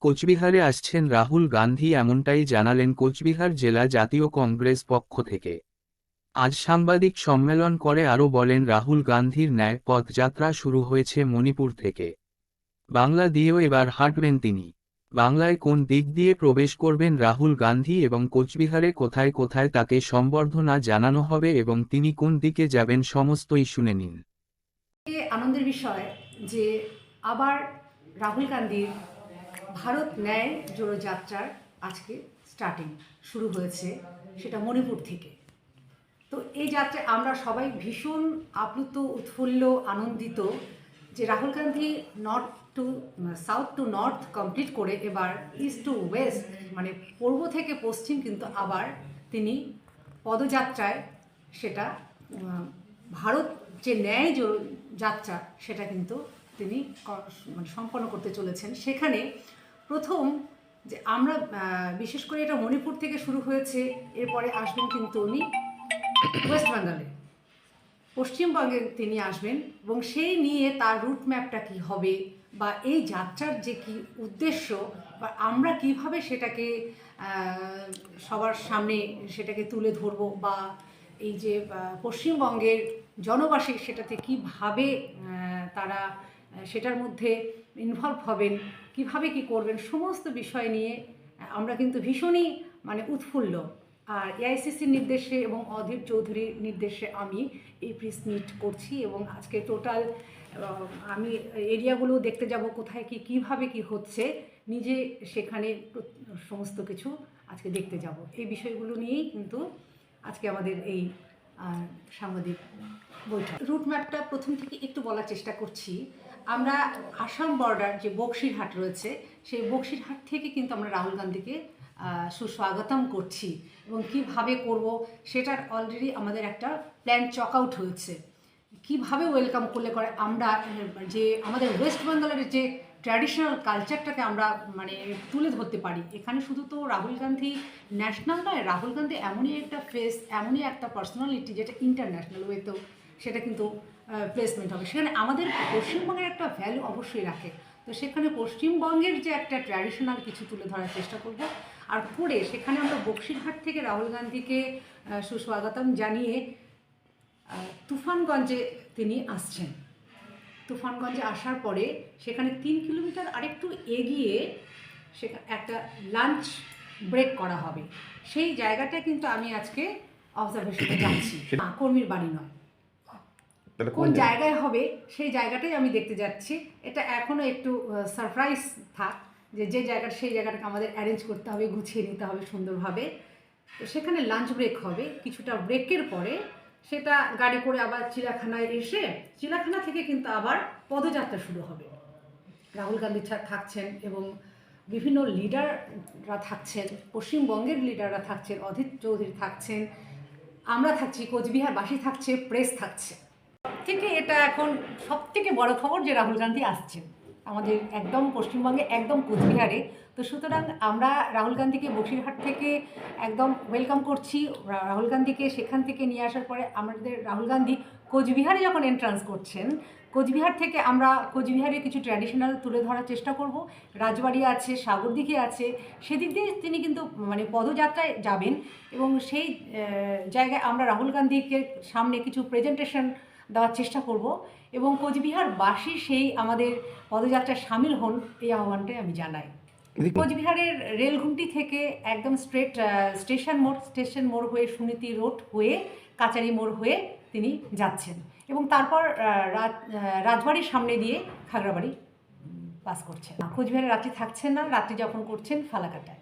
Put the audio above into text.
কোচবিহারে আসছেন রাহুল গান্ধী, এমনটাই জানালেন কোচবিহার জেলা জাতীয় কংগ্রেস পক্ষ থেকে। আজ সাংবাদিক সম্মেলন করে আরও বলেন, রাহুল গান্ধীর ন্যায় পদযাত্রা শুরু হয়েছে মণিপুর থেকে। বাংলা দিয়েও এবার হাঁটবেন তিনি। বাংলায় কোন দিক দিয়ে প্রবেশ করবেন রাহুল গান্ধী এবং কোচবিহারে কোথায় কোথায় তাকে সম্বর্ধনা জানানো হবে এবং তিনি কোন দিকে যাবেন সমস্তই শুনে নিন। আনন্দের বিষয় যে আবার রাহুল গান্ধীর ভারত ন্যায় জোড়ো যাত্রার আজকে শুরু হয়েছে, সেটা মণিপুর থেকে। তো এই যাত্রায় আমরা সবাই ভীষণ আপ্লুত, উৎফুল্ল, আনন্দিত যে Rahul Gandhi north two south two north complete করে এবার ইস্ট টু ওয়েস্ট, মানে পূর্ব থেকে পশ্চিম কিন্তু আবার তিনি পদযাত্রায়, সেটা ভারত যে ন্যায় যাত্রা সেটা কিন্তু তিনি মানে সম্পন্ন করতে চলেছেন। সেখানে প্রথম যে আমরা বিশেষ করে এটা মণিপুর থেকে শুরু হয়েছে, এরপরে আসবেন কিন্তু উনি ওয়েস্ট বেঙ্গলে, পশ্চিমবঙ্গে তিনি আসবেন এবং সেই নিয়ে তার রুট ম্যাপটা কী হবে বা এই যাত্রার যে কি উদ্দেশ্য বা আমরা কিভাবে সেটাকে সবার সামনে সেটাকে তুলে ধরবো বা এই যে পশ্চিমবঙ্গের জনবাসী সেটাতে কিভাবে তারা সেটার মধ্যে ইনভলভ হবেন, কিভাবে কি করবেন, সমস্ত বিষয় নিয়ে আমরা কিন্তু ভীষণই মানে উৎফুল্ল। আর এআইসিসির নির্দেশে এবং অধীর চৌধুরীর নির্দেশে আমি এই প্রেস মিট করছি এবং আজকে টোটাল আমি এরিয়াগুলো দেখতে যাব, কোথায় কি কিভাবে কি হচ্ছে, নিজে সেখানে সমস্ত কিছু আজকে দেখতে যাব। এই বিষয়গুলো নিয়েই কিন্তু আজকে আমাদের এই সাংবাদিক বৈঠক। রুট ম্যাপটা প্রথম থেকে একটু বলার চেষ্টা করছি। আমরা আসাম বর্ডার যে বক্সিরহাট রয়েছে, সেই বক্সিরহাট থেকে কিন্তু আমরা রাহুল গান্ধীকে সুস্বাগতম করছি এবং কিভাবে করব সেটার অলরেডি আমাদের একটা প্ল্যান চক আউট হয়েছে। কিভাবে ওয়েলকাম করলে করে আমরা যে আমাদের ওয়েস্ট বেঙ্গলের যে ট্র্যাডিশনাল কালচারটাকে আমরা মানে তুলে ধরতে পারি। এখানে শুধু তো রাহুল গান্ধী ন্যাশনাল নয়, রাহুল গান্ধী এমনই একটা ফেস, এমনই একটা পার্সোনালিটি যেটা ইন্টারন্যাশনাল ওয়েতেও সেটা কিন্তু প্লেসমেন্ট হবে। সেখানে আমাদের পশ্চিমবঙ্গের একটা ভ্যালু অবশ্যই রাখে। তো সেখানে পশ্চিমবঙ্গের যে একটা ট্র্যাডিশনাল কিছু তুলে ধরার চেষ্টা করব আর করে সেখানে আমরা বক্সিরহাট থেকে রাহুল গান্ধীকে সুস্বাগতম জানিয়ে তুফানগঞ্জে তিনি আসছেন। তুফানগঞ্জে আসার পরে সেখানে 3 কিলোমিটার আরেকটু এগিয়ে সেখানে একটা লাঞ্চ ব্রেক করা হবে। সেই জায়গাটা কিন্তু আমি আজকে অবজারভেশনে যাচ্ছি, কর্মীর বাড়ি নয়। কোন জায়গায় হবে সেই জায়গাটাই আমি দেখতে যাচ্ছি। এটা এখনও একটু সারপ্রাইজ থাক, যে জায়গাটা সেই জায়গাটাকে আমাদের অ্যারেঞ্জ করতে হবে, গুছিয়ে নিতে হবে সুন্দরভাবে। তো সেখানে লাঞ্চ ব্রেক হবে, কিছুটা ব্রেকের পরে সেটা গাড়ি করে আবার চিড়িয়াখানায় এসে চিড়িয়াখানা থেকে কিন্তু আবার পদযাত্রা শুরু হবে। রাহুল গান্ধী থাকছেন এবং বিভিন্ন লিডাররা থাকছেন, পশ্চিমবঙ্গের লিডাররা থাকছেন, অধীর চৌধুরী থাকছেন, আমরা থাকছি, কোচবিহারবাসী থাকছে, প্রেস থাকছে। থেকে এটা এখন সব থেকে বড় খবর যে রাহুল গান্ধী আসছেন আমাদের একদম পশ্চিমবঙ্গে, একদম কোচবিহারে। তো সুতরাং আমরা রাহুল গান্ধীকে বসিরহাট থেকে একদম ওয়েলকাম করছি। রাহুল গান্ধীকে সেখান থেকে নিয়ে আসার পরে আমাদের রাহুল গান্ধী কোচবিহারে যখন এন্ট্রান্স করছেন, কোচবিহার থেকে আমরা কোচবিহারের কিছু ট্র্যাডিশনাল তুলে ধরার চেষ্টা করব। রাজবাড়ি আছে, সাগরদিঘি আছে, সেদিক দিয়ে তিনি কিন্তু মানে পদযাত্রায় যাবেন এবং সেই জায়গায় আমরা রাহুল গান্ধীকে সামনে কিছু প্রেজেন্টেশন দেওয়ার চেষ্টা করব এবং কোচবিহারবাসী সেই আমাদের পদযাত্রায় সামিল হন, এই আহ্বানটাই আমি জানাই। কোচবিহারের রেলঘুমটি থেকে একদম স্ট্রেট স্টেশন মোড় হয়ে সুনীতি রোড হয়ে কাচারি মোড় হয়ে তিনি যাচ্ছেন এবং তারপর রাজবাড়ির সামনে দিয়ে খাগড়াবাড়ি পাস করছেন। কোচবিহারে রাত্রি থাকছেন না, রাত্রি যাপন করছেন ফালাকাটায়।